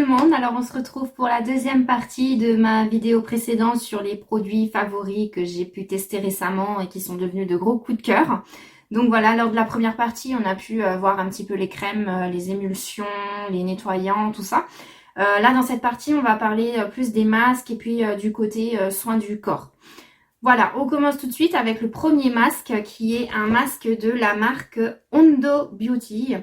monde, alors on se retrouve pour la deuxième partie de ma vidéo précédente sur les produits favoris que j'ai pu tester récemment et qui sont devenus de gros coups de cœur. Donc voilà, lors de la première partie, on a pu voir un petit peu les crèmes, les émulsions, les nettoyants, tout ça. Là, dans cette partie, on va parler plus des masques et puis du côté soins du corps. Voilà, on commence tout de suite avec le premier masque qui est un masque de la marque Hondo Beauty.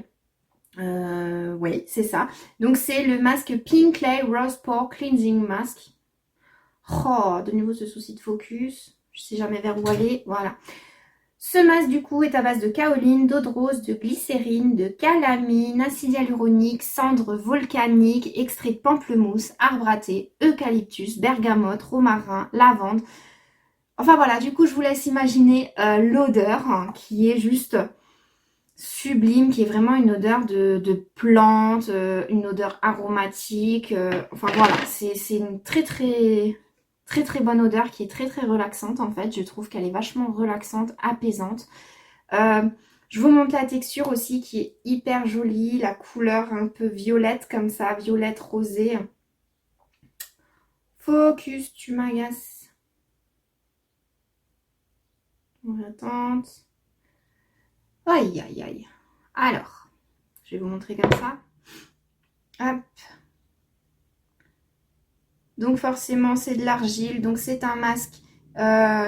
Oui, c'est ça. Donc, c'est le masque Pink Clay Rose Pore Cleansing Mask. Oh, de nouveau ce souci de focus. Je sais jamais vers où aller. Voilà. Ce masque, du coup, est à base de kaoline, d'eau de rose, de glycérine, de calamine, acide hyaluronique, cendre volcanique, extrait de pamplemousse, arbre à thé, eucalyptus, bergamote, romarin, lavande. Enfin, voilà. Du coup, je vous laisse imaginer l'odeur qui est juste sublime, qui est vraiment une odeur de plante, une odeur aromatique. Enfin voilà, c'est une très bonne odeur qui est très relaxante en fait. Je trouve qu'elle est vachement relaxante, apaisante. Je vous montre la texture aussi qui est hyper jolie, la couleur un peu violette comme ça, violette rosée. Focus, tu m'agaces. On attente. Aïe aïe aïe. Alors, je vais vous montrer comme ça. Hop. Donc forcément c'est de l'argile, donc c'est un masque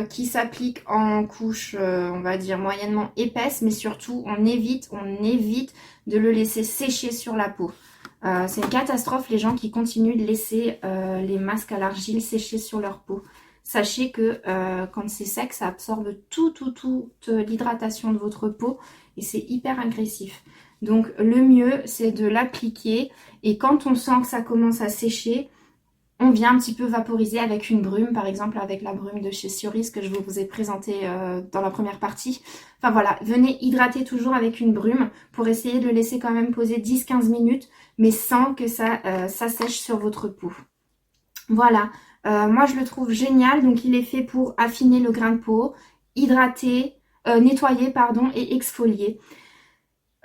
qui s'applique en couche, on va dire moyennement épaisse, mais surtout on évite de le laisser sécher sur la peau. C'est une catastrophe les gens qui continuent de laisser les masques à l'argile sécher sur leur peau. Sachez que quand c'est sec, ça absorbe toute l'hydratation de votre peau et c'est hyper agressif. Donc le mieux c'est de l'appliquer et quand on sent que ça commence à sécher, on vient un petit peu vaporiser avec une brume, par exemple avec la brume de chez Sioris que je vous ai présenté dans la première partie. Enfin voilà, venez hydrater toujours avec une brume pour essayer de le laisser quand même poser 10-15 minutes, mais sans que ça sèche sur votre peau. Voilà, moi je le trouve génial, donc il est fait pour affiner le grain de peau, hydrater, nettoyer pardon, et exfolier.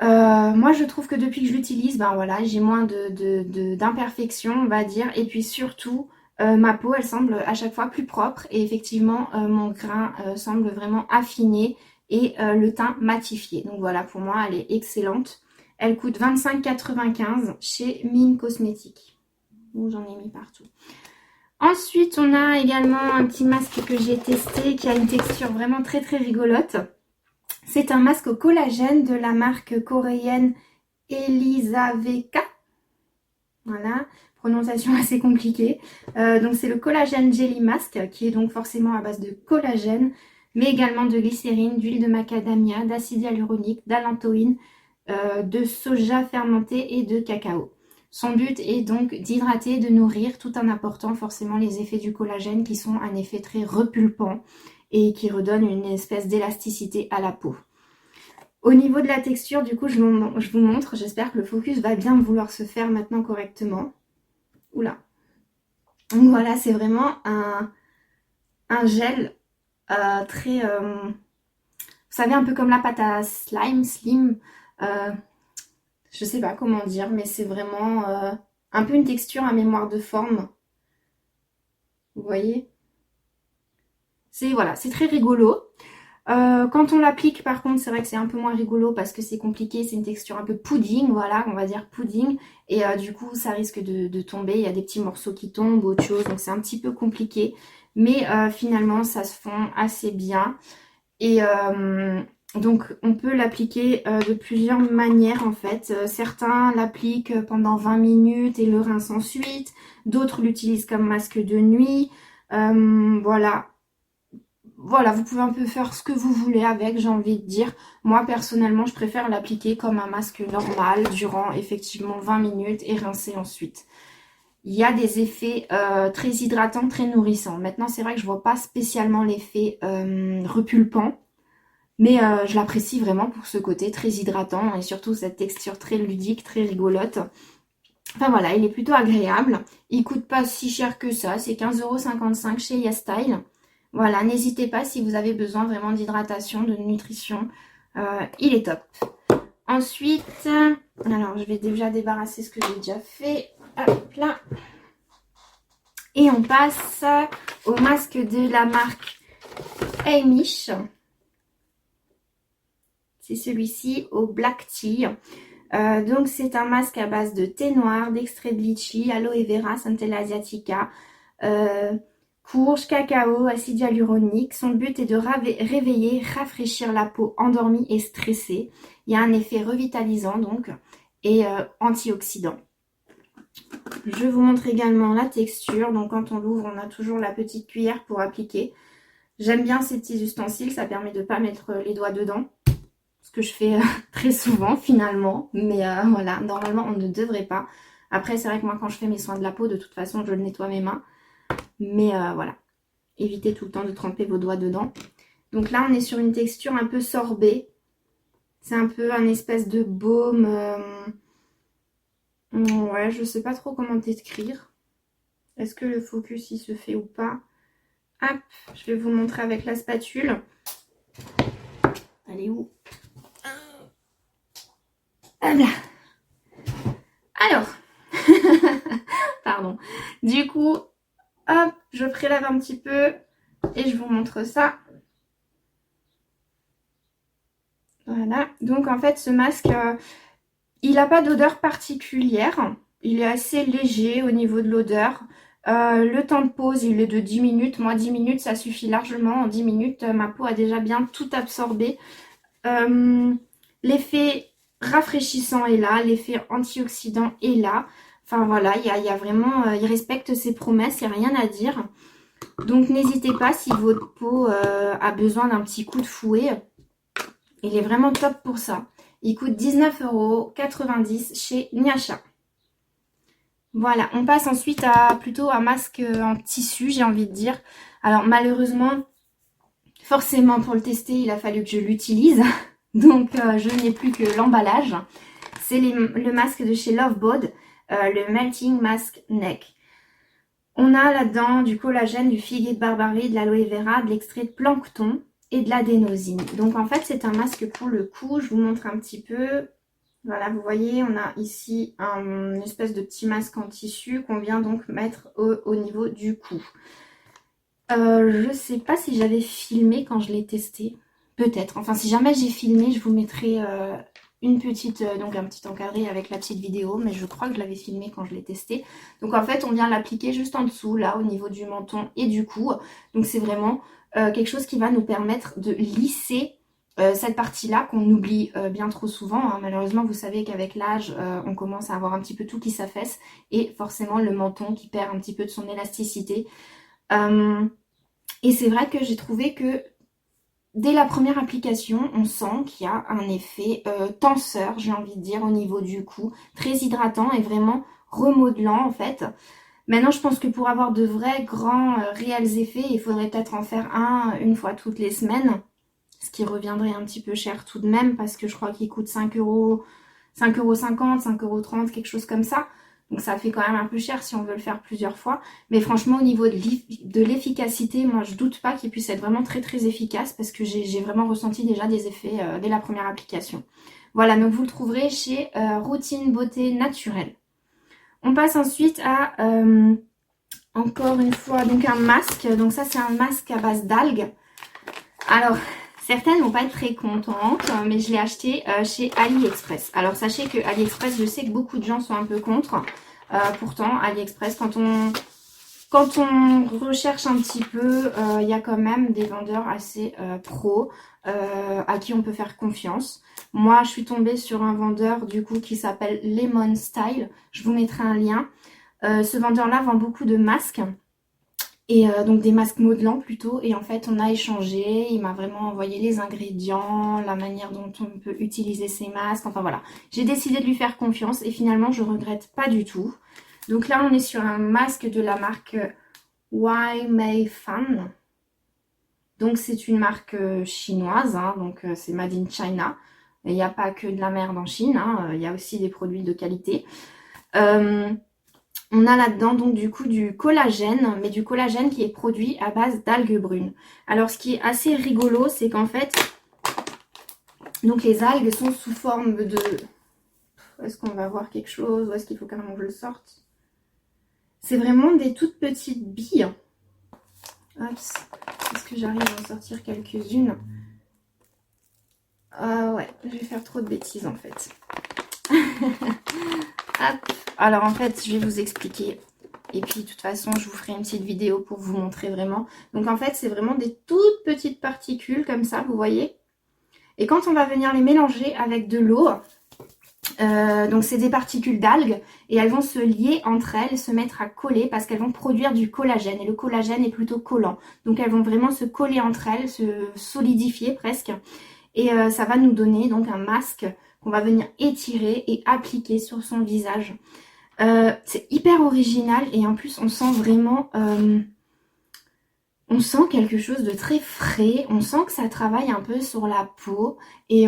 Moi je trouve que depuis que je l'utilise, ben voilà, j'ai moins d'imperfections on va dire, et puis surtout ma peau elle semble à chaque fois plus propre et effectivement mon grain semble vraiment affiné et le teint matifié. Donc voilà, pour moi elle est excellente. Elle coûte 25,95 chez Mine Cosmétiques. Bon, j'en ai mis partout. Ensuite on a également un petit masque que j'ai testé qui a une texture vraiment très rigolote. C'est un masque au collagène de la marque coréenne Elisaveka. Voilà, prononciation assez compliquée. Donc c'est le collagène jelly mask qui est donc forcément à base de collagène, mais également de glycérine, d'huile de macadamia, d'acide hyaluronique, d'allantoïne, de soja fermenté et de cacao. Son but est donc d'hydrater, de nourrir, tout en apportant forcément les effets du collagène qui sont un effet très repulpant et qui redonne une espèce d'élasticité à la peau. Au niveau de la texture, du coup, je vous montre. J'espère que le focus va bien vouloir se faire maintenant correctement. Oula. Donc voilà, c'est vraiment un gel très... vous savez, un peu comme la pâte à slime, slim. Je sais pas comment dire, mais c'est vraiment un peu une texture à mémoire de forme. Vous voyez? Voilà, c'est très rigolo. Quand on l'applique par contre c'est vrai que c'est un peu moins rigolo parce que c'est compliqué, c'est une texture un peu pudding, voilà, on va dire pudding, et du coup ça risque de tomber, il y a des petits morceaux qui tombent, autre chose, donc c'est un petit peu compliqué, mais finalement ça se fond assez bien, et donc on peut l'appliquer de plusieurs manières en fait. Certains l'appliquent pendant 20 minutes et le rincent ensuite, d'autres l'utilisent comme masque de nuit, voilà. Voilà, vous pouvez un peu faire ce que vous voulez avec, j'ai envie de dire. Moi, personnellement, je préfère l'appliquer comme un masque normal durant effectivement 20 minutes et rincer ensuite. Il y a des effets très hydratants, très nourrissants. Maintenant, c'est vrai que je vois pas spécialement l'effet repulpant, mais je l'apprécie vraiment pour ce côté très hydratant et surtout cette texture très ludique, très rigolote. Enfin voilà, il est plutôt agréable. Il coûte pas si cher que ça, c'est 15,55 € chez YesStyle. Voilà, n'hésitez pas si vous avez besoin vraiment d'hydratation, de nutrition. Il est top. Ensuite, alors je vais déjà débarrasser ce que j'ai déjà fait. Hop là. Et on passe au masque de la marque Amish. C'est celui-ci au Black Tea. Donc c'est un masque à base de thé noir, d'extrait de litchi, aloe vera, centella asiatica, courge, cacao, acide hyaluronique. Son but est de réveiller, rafraîchir la peau endormie et stressée. Il y a un effet revitalisant donc et antioxydant. Je vous montre également la texture. Donc quand on l'ouvre, on a toujours la petite cuillère pour appliquer. J'aime bien ces petits ustensiles, ça permet de ne pas mettre les doigts dedans. Ce que je fais très souvent finalement. Mais voilà, normalement on ne devrait pas. Après c'est vrai que moi quand je fais mes soins de la peau, de toute façon je nettoie mes mains. Mais voilà, évitez tout le temps de tremper vos doigts dedans. Donc là on est sur une texture un peu sorbet. C'est un peu un espèce de baume. Ouais, je sais pas trop comment décrire. Est-ce que le focus il se fait ou pas? Hop, je vais vous montrer avec la spatule. Elle est où? Voilà. Alors, pardon. Du coup, hop, je prélève un petit peu et je vous montre ça. Voilà. Donc en fait, ce masque, il n'a pas d'odeur particulière. Il est assez léger au niveau de l'odeur. Le temps de pause, il est de 10 minutes. Moi, 10 minutes, ça suffit largement. En 10 minutes, ma peau a déjà bien tout absorbé. L'effet rafraîchissant est là. L'effet antioxydant est là. Enfin voilà, il y a vraiment... il respecte ses promesses, il n'y a rien à dire. Donc n'hésitez pas si votre peau a besoin d'un petit coup de fouet. Il est vraiment top pour ça. Il coûte 19,90 € chez Nyasha. Voilà, on passe ensuite à plutôt un masque en tissu, j'ai envie de dire. Alors malheureusement, forcément pour le tester, il a fallu que je l'utilise. Donc je n'ai plus que l'emballage. C'est le masque de chez Lovebod, le Melting Mask Neck. On a là-dedans du collagène, du figuier de Barbarie, de l'aloe vera, de l'extrait de plancton et de l'adénosine. Donc en fait c'est un masque pour le cou, je vous montre un petit peu. Voilà, vous voyez, on a ici une espèce de petit masque en tissu qu'on vient donc mettre au niveau du cou. Je ne sais pas si j'avais filmé quand je l'ai testé. Peut-être. Enfin, si jamais j'ai filmé, je vous mettrai une petite, donc un petit encadré avec la petite vidéo. Mais je crois que je l'avais filmé quand je l'ai testé. Donc en fait, on vient l'appliquer juste en dessous, là, au niveau du menton et du cou. Donc c'est vraiment quelque chose qui va nous permettre de lisser cette partie-là qu'on oublie bien trop souvent. Hein. Malheureusement, vous savez qu'avec l'âge, on commence à avoir un petit peu tout qui s'affaisse. Et forcément, le menton qui perd un petit peu de son élasticité. Et c'est vrai que j'ai trouvé que dès la première application, on sent qu'il y a un effet tenseur, j'ai envie de dire, au niveau du cou. Très hydratant et vraiment remodelant en fait. Maintenant, je pense que pour avoir de vrais grands réels effets, il faudrait peut-être en faire une fois toutes les semaines. Ce qui reviendrait un petit peu cher tout de même parce que je crois qu'il coûte 5,50 €, 5,30 €, quelque chose comme ça. Donc ça fait quand même un peu cher si on veut le faire plusieurs fois. Mais franchement, au niveau de l'efficacité, moi je doute pas qu'il puisse être vraiment très très efficace parce que j'ai vraiment ressenti déjà des effets dès la première application. Voilà, donc vous le trouverez chez Routine Beauté Naturelle. On passe ensuite à, encore une fois, donc un masque. Donc ça c'est un masque à base d'algues. Alors, certaines vont pas être très contentes, mais je l'ai acheté chez AliExpress. Alors, sachez que AliExpress, je sais que beaucoup de gens sont un peu contre. Pourtant, AliExpress, quand on recherche un petit peu, il y a quand même des vendeurs assez pros à qui on peut faire confiance. Moi, je suis tombée sur un vendeur du coup qui s'appelle Lemon Style. Je vous mettrai un lien. Ce vendeur-là vend beaucoup de masques. Et donc des masques modelants plutôt. Et en fait, on a échangé. Il m'a vraiment envoyé les ingrédients, la manière dont on peut utiliser ces masques. Enfin voilà. J'ai décidé de lui faire confiance et finalement, je regrette pas du tout. Donc là, on est sur un masque de la marque Why Mei Fan. Donc c'est une marque chinoise. Hein, donc c'est Made in China. Il n'y a pas que de la merde en Chine. Hein, il y a aussi des produits de qualité. On a là-dedans donc du coup du collagène, mais du collagène qui est produit à base d'algues brunes. Alors ce qui est assez rigolo, c'est qu'en fait, donc les algues sont sous forme de... Est-ce qu'on va voir quelque chose ou est-ce qu'il faut carrément que je le sorte? C'est vraiment des toutes petites billes. Hop, est-ce que j'arrive à en sortir quelques-unes? Ah ouais, je vais faire trop de bêtises en fait. Hop. Alors en fait, je vais vous expliquer. Et puis de toute façon, je vous ferai une petite vidéo pour vous montrer vraiment. Donc en fait, c'est vraiment des toutes petites particules comme ça, vous voyez. Et quand on va venir les mélanger avec de l'eau, donc c'est des particules d'algues et elles vont se lier entre elles, se mettre à coller parce qu'elles vont produire du collagène et le collagène est plutôt collant. Donc elles vont vraiment se coller entre elles, se solidifier presque et ça va nous donner donc un masque qu'on va venir étirer et appliquer sur son visage. C'est hyper original et en plus on sent vraiment... on sent quelque chose de très frais, on sent que ça travaille un peu sur la peau et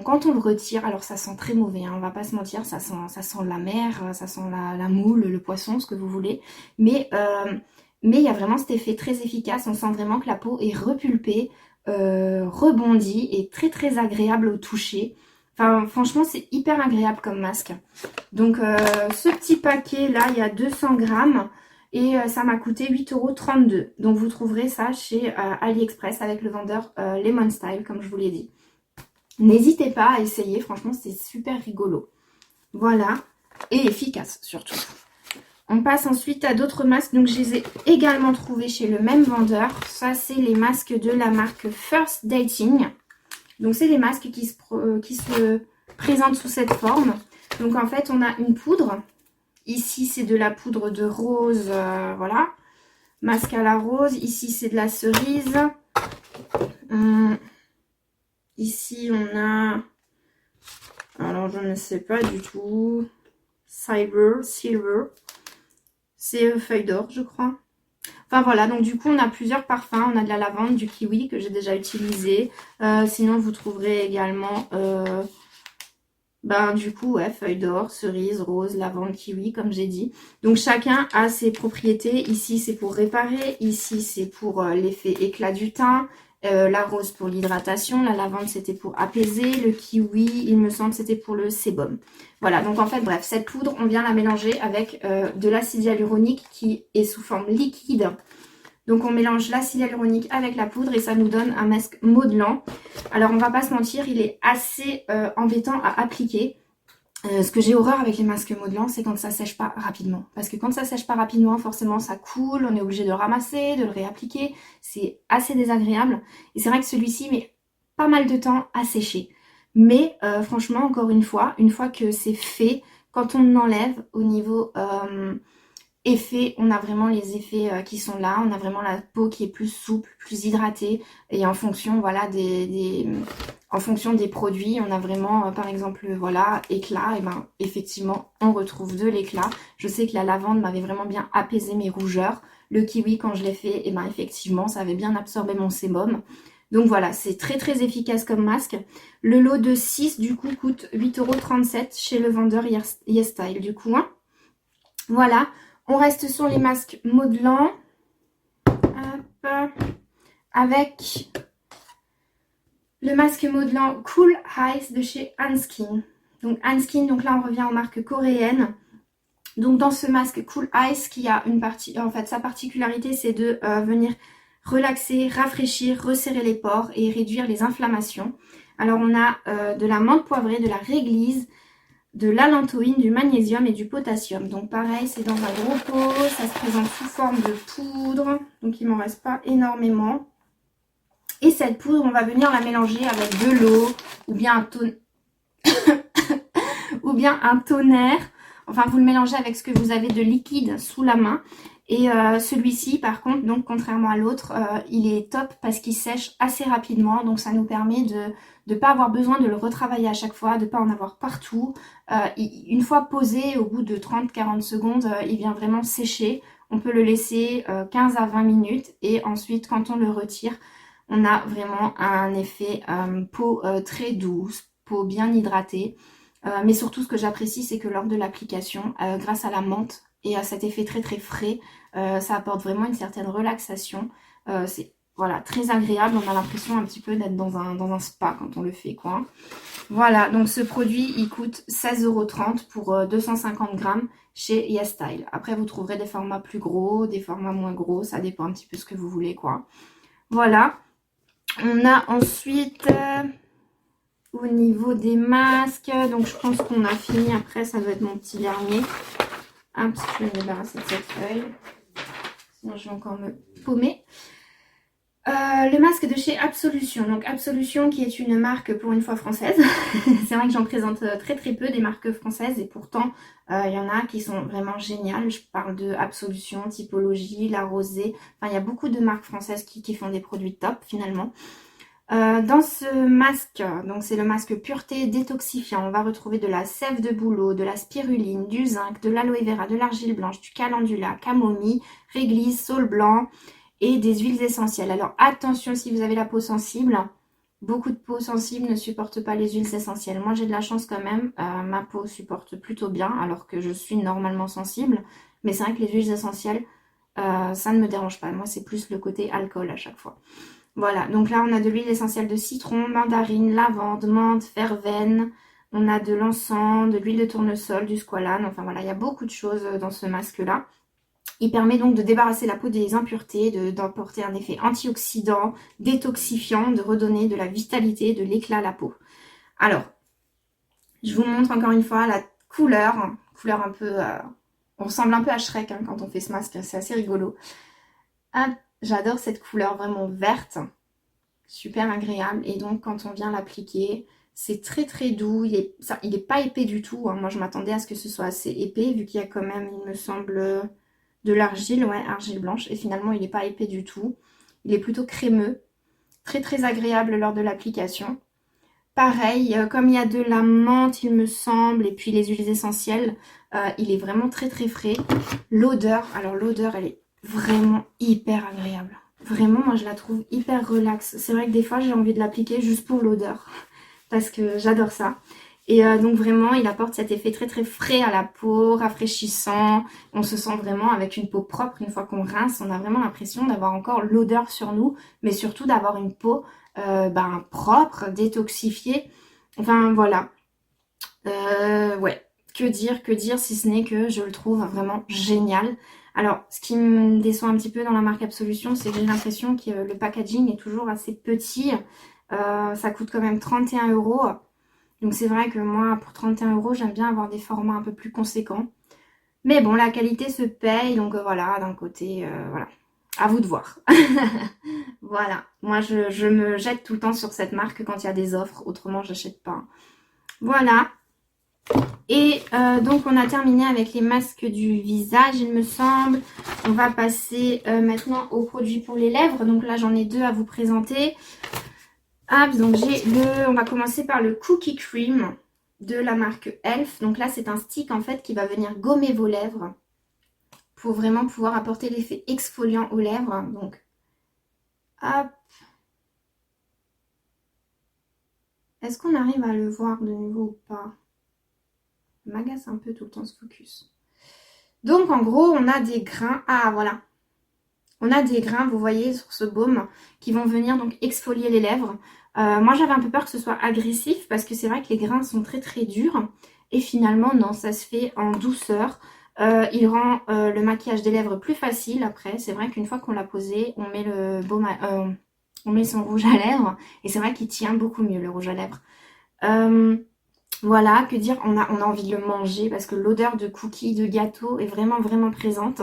quand on le retire, alors ça sent très mauvais, hein, on va pas se mentir, ça sent la mer, ça sent la moule, le poisson, ce que vous voulez, mais il y a vraiment cet effet très efficace, on sent vraiment que la peau est repulpée, rebondie et très très agréable au toucher. Enfin franchement c'est hyper agréable comme masque. Donc ce petit paquet là, il y a 200 grammes. Et ça m'a coûté 8,32 €. Donc vous trouverez ça chez AliExpress avec le vendeur Lemon Style, comme je vous l'ai dit. N'hésitez pas à essayer, franchement c'est super rigolo. Voilà, et efficace surtout. On passe ensuite à d'autres masques, donc je les ai également trouvés chez le même vendeur. Ça c'est les masques de la marque First Dating. Donc c'est les masques qui se présentent sous cette forme. Donc en fait on a une poudre. Ici, c'est de la poudre de rose, voilà. Masque à la rose. Ici, c'est de la cerise. Ici, on a... Alors, je ne sais pas du tout. Silver. C'est feuille d'or, je crois. Enfin, voilà. Donc, du coup, on a plusieurs parfums. On a de la lavande, du kiwi, que j'ai déjà utilisé. Sinon, vous trouverez également... ben du coup, ouais, feuille d'or, cerise, rose, lavande, kiwi, comme j'ai dit. Donc chacun a ses propriétés. Ici, c'est pour réparer. Ici, c'est pour l'effet éclat du teint. La rose pour l'hydratation. La lavande, c'était pour apaiser. Le kiwi, il me semble, c'était pour le sébum. Voilà, donc en fait, bref, cette poudre, on vient la mélanger avec de l'acide hyaluronique qui est sous forme liquide. Donc on mélange l'acide hyaluronique avec la poudre et ça nous donne un masque modelant. Alors on va pas se mentir, il est assez embêtant à appliquer. Ce que j'ai horreur avec les masques modelants, c'est quand ça sèche pas rapidement. Parce que quand ça sèche pas rapidement, forcément ça coule, on est obligé de le ramasser, de le réappliquer. C'est assez désagréable. Et c'est vrai que celui-ci met pas mal de temps à sécher. Mais franchement, encore une fois que c'est fait, quand on l'enlève au niveau... effet, on a vraiment les effets qui sont là, on a vraiment la peau qui est plus souple, plus hydratée et en fonction voilà en fonction des produits, on a vraiment par exemple voilà éclat et ben effectivement on retrouve de l'éclat. Je sais que la lavande m'avait vraiment bien apaisé mes rougeurs, le kiwi quand je l'ai fait et ben effectivement ça avait bien absorbé mon sébum. Donc voilà, c'est très très efficace comme masque. Le lot de 6 du coup coûte 8,37 € chez le vendeur YesStyle du coup. Hein. Voilà. On reste sur les masques modelants. Hop. Avec le masque modelant Cool Eyes de chez Hanskin. Donc Hanskin, donc là on revient aux marques coréennes. Donc dans ce masque Cool Eyes, qui a une partie, en fait sa particularité c'est de venir relaxer, rafraîchir, resserrer les pores et réduire les inflammations. Alors on a de la menthe poivrée, de la réglisse, de l'allantoïne, du magnésium et du potassium. Donc pareil, c'est dans un gros pot, ça se présente sous forme de poudre, donc il m'en reste pas énormément. Et cette poudre, on va venir la mélanger avec de l'eau ou bien un tonnerre. Enfin, vous le mélangez avec ce que vous avez de liquide sous la main. Et celui-ci, par contre, donc contrairement à l'autre, il est top parce qu'il sèche assez rapidement. Donc ça nous permet de ne pas avoir besoin de le retravailler à chaque fois, de ne pas en avoir partout. Une fois posé, au bout de 30-40 secondes, il vient vraiment sécher. On peut le laisser 15 à 20 minutes et ensuite, quand on le retire, on a vraiment un effet peau très douce, peau bien hydratée. Mais surtout, ce que j'apprécie, c'est que lors de l'application, grâce à la menthe et à cet effet très très frais, ça apporte vraiment une certaine relaxation. C'est voilà, très agréable. On a l'impression un petit peu d'être dans un spa quand on le fait, quoi. Voilà, donc ce produit, il coûte 16,30 € pour 250 grammes. chez YesStyle. Après, vous trouverez des formats plus gros, des formats moins gros, ça dépend un petit peu ce que vous voulez, quoi. Voilà. On a ensuite, au niveau des masques, donc je pense qu'on a fini. Après, ça doit être mon petit dernier. Hop, je vais me débarrasser de cette feuille. Sinon, je vais encore me paumer. Le masque de chez Absolution. Donc Absolution qui est une marque pour une fois française. C'est vrai que j'en présente très très peu des marques françaises et pourtant il y en a qui sont vraiment géniales. Je parle de Absolution, Typologie, La Rosée. Enfin il y a beaucoup de marques françaises qui font des produits top finalement. Dans ce masque, donc c'est le masque pureté détoxifiant, on va retrouver de la sève de bouleau, de la spiruline, du zinc, de l'aloe vera, de l'argile blanche, du calendula, camomille, réglisse, saule blanc et des huiles essentielles. Alors attention si vous avez la peau sensible, beaucoup de peaux sensibles ne supportent pas les huiles essentielles. Moi j'ai de la chance quand même, ma peau supporte plutôt bien alors que je suis normalement sensible. Mais c'est vrai que les huiles essentielles, ça ne me dérange pas. Moi c'est plus le côté alcool à chaque fois. Voilà, donc là on a de l'huile essentielle de citron, mandarine, lavande, menthe, verveine. On a de l'encens, de l'huile de tournesol, du squalane. Enfin voilà, il y a beaucoup de choses dans ce masque-là. Il permet donc de débarrasser la peau des impuretés, d'apporter un effet antioxydant, détoxifiant, de redonner de la vitalité, de l'éclat à la peau. Alors, je vous montre encore une fois la couleur. Couleur un peu... on ressemble un peu à Shrek hein, quand on fait ce masque, c'est assez rigolo. Hop, j'adore cette couleur vraiment verte, super agréable. Et donc quand on vient l'appliquer, c'est très très doux. Il est pas épais du tout. Hein. Moi je m'attendais à ce que ce soit assez épais vu qu'il y a quand même, il me semble, de l'argile, ouais, argile blanche. Et finalement il n'est pas épais du tout. Il est plutôt crémeux, très très agréable lors de l'application. Pareil, comme il y a de la menthe, il me semble, et puis les huiles essentielles, il est vraiment très très frais. L'odeur, alors l'odeur, elle est vraiment hyper agréable. Vraiment, moi je la trouve hyper relax. C'est vrai que des fois j'ai envie de l'appliquer juste pour l'odeur, parce que j'adore ça. Et donc vraiment, il apporte cet effet très très frais à la peau, rafraîchissant. On se sent vraiment avec une peau propre. Une fois qu'on rince, on a vraiment l'impression d'avoir encore l'odeur sur nous, mais surtout d'avoir une peau propre, détoxifiée. Enfin voilà. Ouais, que dire si ce n'est que je le trouve vraiment génial. Alors, ce qui me déçoit un petit peu dans la marque Absolution, c'est que j'ai l'impression que le packaging est toujours assez petit. Ça coûte quand même 31 €. Donc c'est vrai que moi, pour 31 €, j'aime bien avoir des formats un peu plus conséquents. Mais bon, la qualité se paye, donc voilà, d'un côté, voilà. À vous de voir. Voilà. Moi, je me jette tout le temps sur cette marque quand il y a des offres. Autrement, j'achète pas. Voilà. Et donc, on a terminé avec les masques du visage, il me semble. On va passer maintenant aux produits pour les lèvres. Donc là, j'en ai deux à vous présenter. Ah, donc on va commencer par le Cookie Cream de la marque Elf. Donc là, c'est un stick en fait qui va venir gommer vos lèvres pour vraiment pouvoir apporter l'effet exfoliant aux lèvres. Donc, hop. Est-ce qu'on arrive à le voir de nouveau ou pas? Ça m'agace un peu tout le temps ce focus. Donc en gros, on a des grains. Ah, voilà. On a des grains, vous voyez, sur ce baume qui vont venir donc exfolier les lèvres. Moi, j'avais un peu peur que ce soit agressif parce que c'est vrai que les grains sont très très durs. Et finalement, non, ça se fait en douceur. Il rend le maquillage des lèvres plus facile après. C'est vrai qu'une fois qu'on l'a posé, on met le baume, on met son rouge à lèvres. Et c'est vrai qu'il tient beaucoup mieux, le rouge à lèvres. Voilà, que dire, on a envie de le manger parce que l'odeur de cookies, de gâteau est vraiment vraiment présente.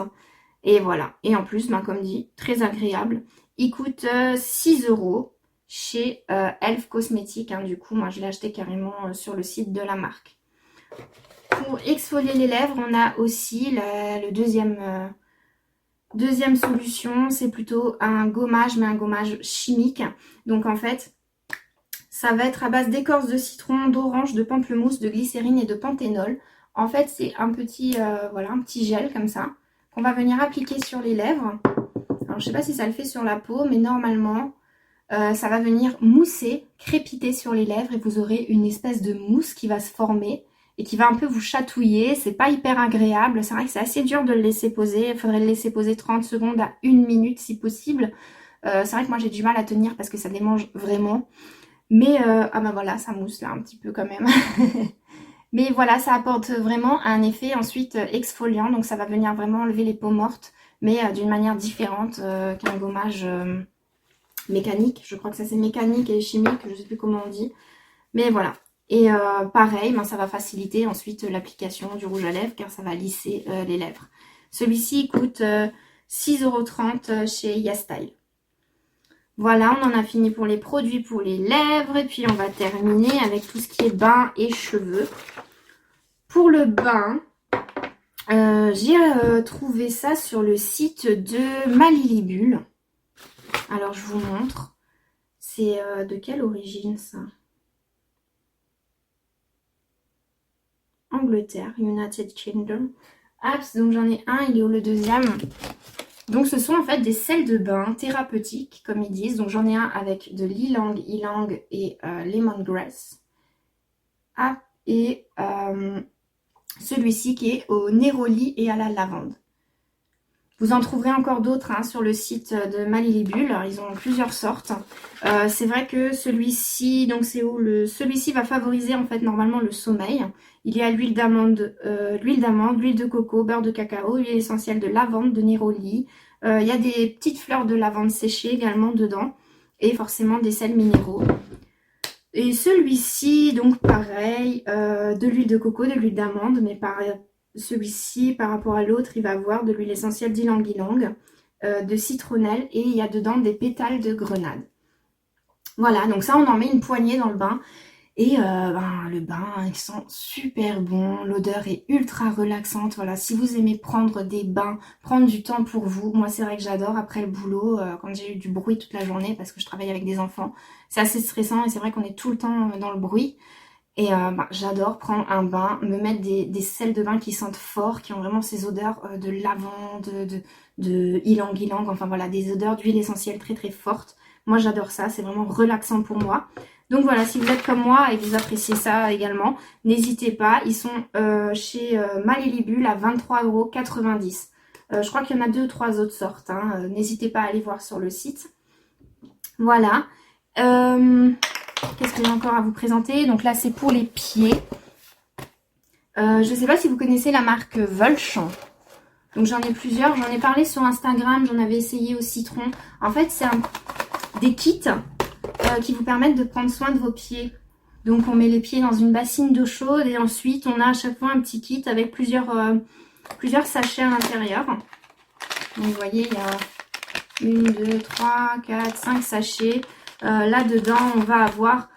Et voilà, et en plus, comme dit, très agréable. Il coûte 6 € chez Elf Cosmetics. Hein, du coup, moi je l'ai acheté carrément sur le site de la marque. Pour exfolier les lèvres, on a aussi le deuxième solution. C'est plutôt un gommage, mais un gommage chimique. Donc en fait, ça va être à base d'écorce de citron, d'orange, de pamplemousse, de glycérine et de panthénol. En fait, c'est un petit, voilà, un petit gel comme ça qu'on va venir appliquer sur les lèvres. Alors, je ne sais pas si ça le fait sur la peau, mais normalement, ça va venir mousser, crépiter sur les lèvres et vous aurez une espèce de mousse qui va se former et qui va un peu vous chatouiller. C'est pas hyper agréable. C'est vrai que c'est assez dur de le laisser poser. Il faudrait le laisser poser 30 secondes à 1 minute si possible. C'est vrai que moi, j'ai du mal à tenir parce que ça démange vraiment. Mais, ah ben voilà, ça mousse là un petit peu quand même. Mais voilà, ça apporte vraiment un effet ensuite exfoliant. Donc ça va venir vraiment enlever les peaux mortes, mais d'une manière différente qu'un gommage mécanique. Je crois que ça c'est mécanique et chimique, je ne sais plus comment on dit. Mais voilà. Et pareil, ben, ça va faciliter ensuite l'application du rouge à lèvres car ça va lisser les lèvres. Celui-ci coûte 6,30 € chez YesStyle. Voilà, on en a fini pour les produits pour les lèvres. Et puis on va terminer avec tout ce qui est bain et cheveux. Pour le bain, j'ai trouvé ça sur le site de Malilibule. Alors je vous montre. C'est de quelle origine ça? Angleterre, United Kingdom. Apps, donc j'en ai un, il est où le deuxième? Donc ce sont en fait des sels de bain thérapeutiques, comme ils disent. Donc j'en ai un avec de l'ylang-ylang et lemongrass. Ah, et celui-ci qui est au néroli et à la lavande. Vous en trouverez encore d'autres hein, sur le site de Malilibule. Ils ont plusieurs sortes. C'est vrai que celui-ci, donc c'est où celui-ci va favoriser en fait normalement le sommeil. Il y a l'huile d'amande, l'huile de coco, beurre de cacao, huile essentielle de lavande, de néroli. Il y a des petites fleurs de lavande séchées également dedans. Et forcément des sels minéraux. Et celui-ci, donc pareil, de l'huile de coco, de l'huile d'amande, mais celui-ci, par rapport à l'autre, il va avoir de l'huile essentielle d'ylang-ylang, de citronnelle et il y a dedans des pétales de grenade. Voilà, donc ça, on en met une poignée dans le bain. Et le bain, il sent super bon, l'odeur est ultra relaxante. Voilà, si vous aimez prendre des bains, prendre du temps pour vous, moi c'est vrai que j'adore après le boulot, quand j'ai eu du bruit toute la journée parce que je travaille avec des enfants, c'est assez stressant et c'est vrai qu'on est tout le temps dans le bruit. Et j'adore prendre un bain, me mettre des sels de bain qui sentent fort, qui ont vraiment ces odeurs de lavande, de ylang-ylang, enfin voilà, des odeurs d'huile essentielle très très fortes. Moi j'adore ça, c'est vraiment relaxant pour moi. Donc voilà, si vous êtes comme moi et que vous appréciez ça également, n'hésitez pas. Ils sont chez Malilibule à 23,90 €. Je crois qu'il y en a 2 ou 3 autres sortes. Hein. N'hésitez pas à aller voir sur le site. Voilà. Qu'est-ce que j'ai encore à vous présenter? Donc là, c'est pour les pieds. Je ne sais pas si vous connaissez la marque Volch. Donc j'en ai plusieurs. J'en ai parlé sur Instagram. J'en avais essayé au citron. En fait, c'est des kits qui vous permettent de prendre soin de vos pieds. Donc on met les pieds dans une bassine d'eau chaude et ensuite on a à chaque fois un petit kit avec plusieurs sachets à l'intérieur. Donc vous voyez, il y a 1, 2, 3, 4, 5 sachets. Là-dedans, on va avoir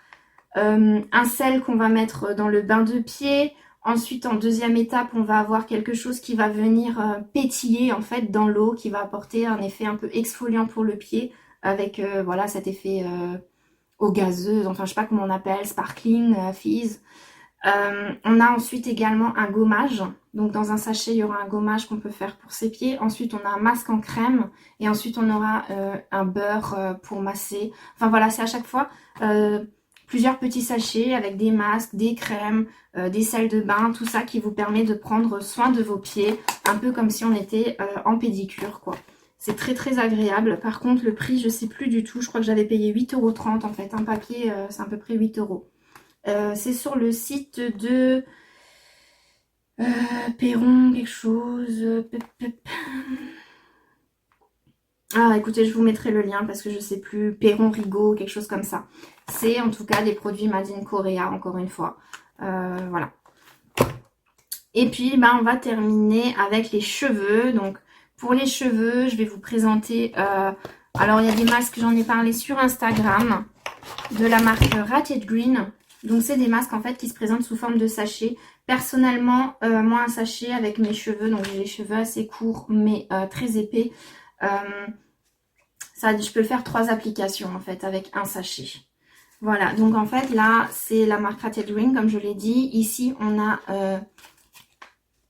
un sel qu'on va mettre dans le bain de pied. Ensuite, en deuxième étape, on va avoir quelque chose qui va venir pétiller en fait dans l'eau, qui va apporter un effet un peu exfoliant pour le pied avec voilà cet effet eau gazeuse, enfin je sais pas comment on appelle, sparkling, fizz. On a ensuite également un gommage. Donc dans un sachet, il y aura un gommage qu'on peut faire pour ses pieds. Ensuite, on a un masque en crème. Et ensuite, on aura un beurre pour masser. Enfin voilà, c'est à chaque fois plusieurs petits sachets avec des masques, des crèmes, des sels de bain, tout ça qui vous permet de prendre soin de vos pieds. Un peu comme si on était en pédicure, quoi. C'est très très agréable. Par contre, le prix, je sais plus du tout. Je crois que j'avais payé 8,30 € en fait. Un papier, c'est à peu près 8 €. C'est sur le site de Perron quelque chose. Ah écoutez, je vous mettrai le lien parce que je sais plus. Perron Rigaud, quelque chose comme ça. C'est en tout cas des produits made in Korea, encore une fois. Voilà. Et puis on va terminer avec les cheveux. Donc pour les cheveux, je vais vous présenter. Alors il y a des masques, j'en ai parlé sur Instagram, de la marque Ratchet Green. Donc c'est des masques en fait qui se présentent sous forme de sachet. Personnellement, moi un sachet avec mes cheveux, donc j'ai les cheveux assez courts mais très épais. Je peux faire 3 applications en fait avec un sachet. Voilà, donc en fait là c'est la marque Ratchet Green comme je l'ai dit. Ici on a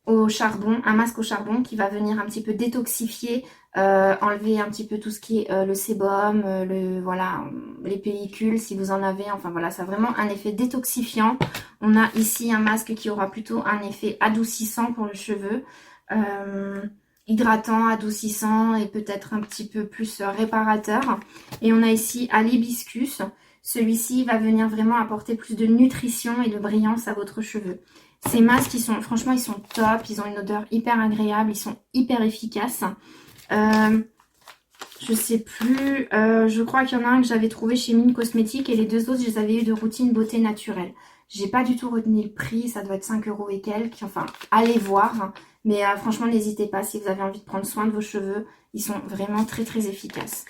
au charbon, un masque au charbon qui va venir un petit peu détoxifier, enlever un petit peu tout ce qui est le sébum, voilà, les pellicules si vous en avez, enfin voilà, ça a vraiment un effet détoxifiant. On a ici un masque qui aura plutôt un effet adoucissant pour le cheveu, hydratant, adoucissant et peut-être un petit peu plus réparateur. Et on a ici à l'hibiscus Celui-ci va venir vraiment apporter plus de nutrition et de brillance à votre cheveu. Ces masques, franchement, ils sont top. Ils ont une odeur hyper agréable. Ils sont hyper efficaces. Je sais plus. Je crois qu'il y en a un que j'avais trouvé chez Mine Cosmétique et les deux autres, je les avais eu de Routine Beauté Naturelle. J'ai pas du tout retenu le prix. Ça doit être 5 € et quelques. Enfin, allez voir. Mais franchement, n'hésitez pas si vous avez envie de prendre soin de vos cheveux. Ils sont vraiment très très efficaces.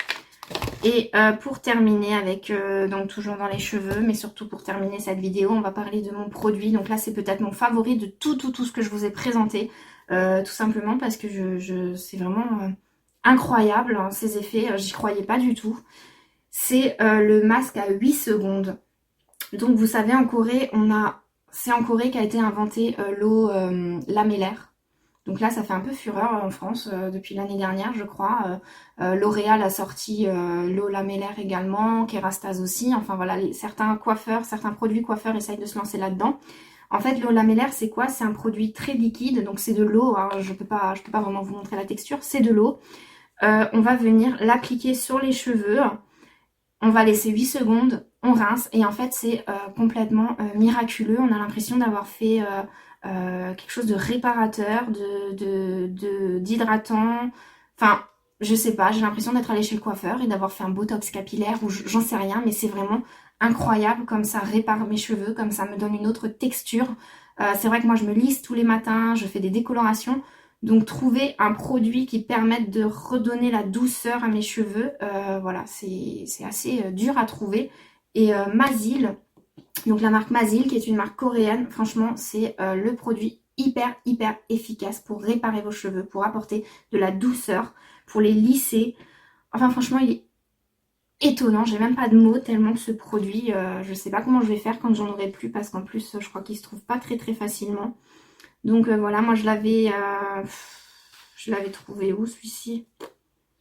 Et pour terminer avec, donc toujours dans les cheveux, mais surtout pour terminer cette vidéo, on va parler de mon produit. Donc là, c'est peut-être mon favori de tout ce que je vous ai présenté. Tout simplement parce que c'est vraiment incroyable, hein, ces effets. J'y croyais pas du tout. C'est le masque à 8 secondes. Donc vous savez, en Corée, c'est en Corée qu'a été inventé l'eau lamellaire. Donc là, ça fait un peu fureur en France depuis l'année dernière, je crois. L'Oréal a sorti l'eau lamellaire également, Kerastase aussi. Enfin voilà, certains produits coiffeurs essayent de se lancer là-dedans. En fait, l'eau lamellaire, c'est quoi? C'est un produit très liquide, donc c'est de l'eau. Hein, je peux pas vraiment vous montrer la texture. C'est de l'eau. On va venir l'appliquer sur les cheveux. On va laisser 8 secondes, on rince. Et en fait, c'est complètement miraculeux. On a l'impression d'avoir fait quelque chose de réparateur, d'hydratant. Enfin, je sais pas, j'ai l'impression d'être allée chez le coiffeur et d'avoir fait un botox capillaire ou j'en sais rien, mais c'est vraiment incroyable comme ça répare mes cheveux, comme ça me donne une autre texture. C'est vrai que moi je me lisse tous les matins, je fais des décolorations. Donc trouver un produit qui permette de redonner la douceur à mes cheveux, voilà, c'est assez dur à trouver. Et Masil, donc la marque Masil, qui est une marque coréenne, franchement, c'est le produit hyper efficace pour réparer vos cheveux, pour apporter de la douceur, pour les lisser. Enfin, franchement, il est étonnant. J'ai même pas de mots tellement que ce produit, je sais pas comment je vais faire quand j'en aurai plus, parce qu'en plus, je crois qu'il se trouve pas très facilement. Donc voilà, moi je l'avais trouvé où celui-ci?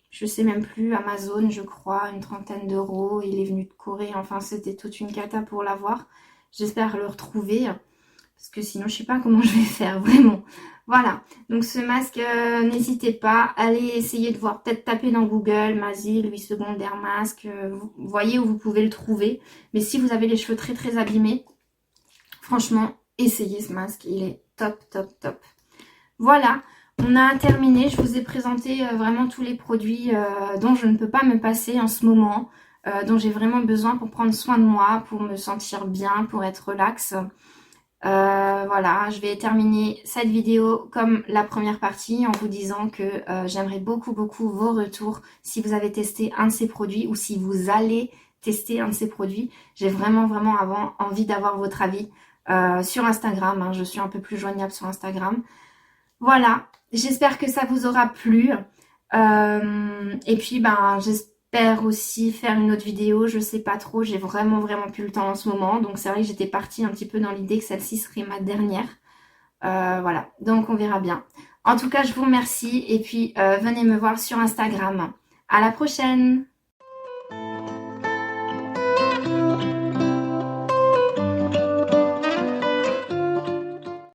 Je sais même plus, Amazon je crois, une 30aine d'euros, il est venu de Corée, enfin c'était toute une cata pour l'avoir. J'espère le retrouver, parce que sinon je sais pas comment je vais faire, vraiment. Voilà, donc ce masque, n'hésitez pas, allez essayer de voir, peut-être taper dans Google, Masil, 8 secondes Air Mask, vous voyez où vous pouvez le trouver. Mais si vous avez les cheveux très abîmés, franchement, essayez ce masque, il est top. Voilà, on a terminé. Je vous ai présenté vraiment tous les produits dont je ne peux pas me passer en ce moment, dont j'ai vraiment besoin pour prendre soin de moi, pour me sentir bien, pour être relax. Voilà, je vais terminer cette vidéo comme la première partie en vous disant que j'aimerais beaucoup vos retours si vous avez testé un de ces produits ou si vous allez tester un de ces produits. J'ai vraiment envie d'avoir votre avis sur Instagram. Hein, je suis un peu plus joignable sur Instagram. Voilà, j'espère que ça vous aura plu. Et puis, j'espère aussi faire une autre vidéo. Je sais pas trop, j'ai vraiment plus le temps en ce moment. Donc, c'est vrai que j'étais partie un petit peu dans l'idée que celle-ci serait ma dernière. Voilà, donc on verra bien. En tout cas, je vous remercie. Et puis, venez me voir sur Instagram. À la prochaine!